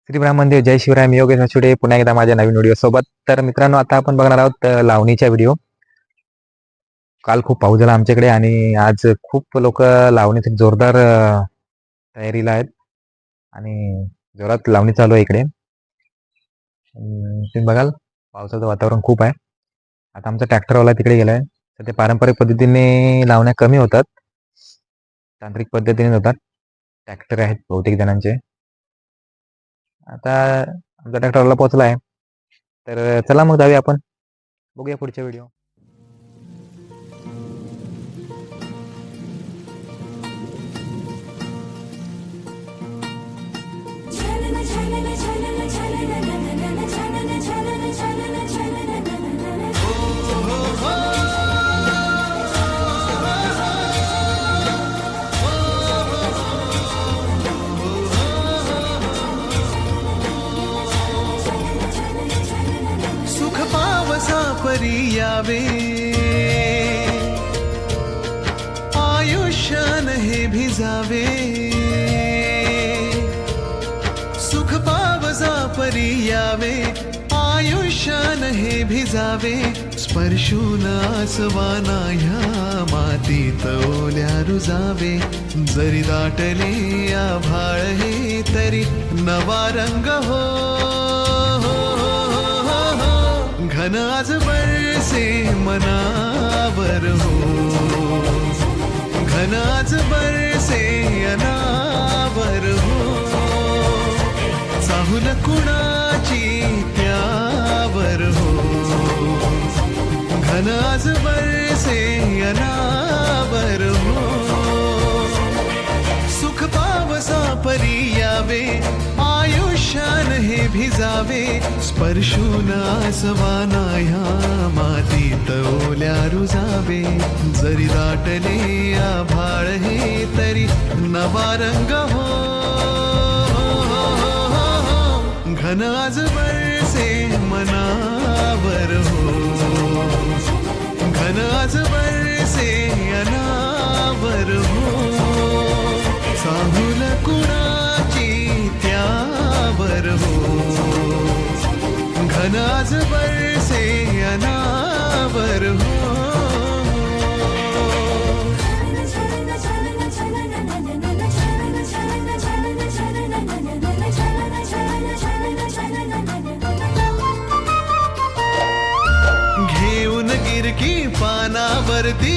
श्री ब्राह्मणदेव जय शिवराय. मी योगेश अचुडे पुन्हा एकदा माझ्या नवीन व्हिडिओ सोबत. तर मित्रांनो, आता आपण बघणार आहोत लावणीचा व्हिडिओ. काल खूप पाऊस झाला आमच्याकडे आणि आज खूप लोक लावणीसाठी जोरदार तयारीला आहेत आणि जोरात लावणी चालू आहे इकडे. तुम्ही बघाल पावसाचं वातावरण खूप आहे. आता आमचा ट्रॅक्टरवाला तिकडे गेलाय. तर ते पारंपरिक पद्धतीने लावण्या कमी होतात, तांत्रिक पद्धतीने होतात. ट्रॅक्टर आहेत बहुतेक जणांचे. आता आमचा ट्रॅक्टरवाला पोहोचला आहे. तर चला मग जाऊया आपण, बघूया पुढच्या व्हिडिओ. सुख पावसा परी यावे, आयुष्यान हे भिजावे. सुख पावसा परी यावे, आयुष्यान हे भिजावे. स्पर्शून आसवाना ह्या मातीत ओल्या रुजावे. जरी दाटले आभाळ हे तरी नवा रंग हो. घन आज बरसे मनावर हो, घन आज बरसे अनावर हो. चाहुल कुणाची त्यावर हो, घन आज बरसे अनावर हो. सुख पावसा परी यावे, आयुष्यान हे भिजावे. स्पर्शून आसवाना ह्या मातीत ओल्या रुजावे. जरी दाटले आभाळ हे तरी नवा रंग हो. घन आज बरसे मनावर हो, घन आज बरसे अनावर हो. चाहुल कुणाची त्यावर हो, घन आज बरसे अनावर हो. घेऊन गिरकी पानावरती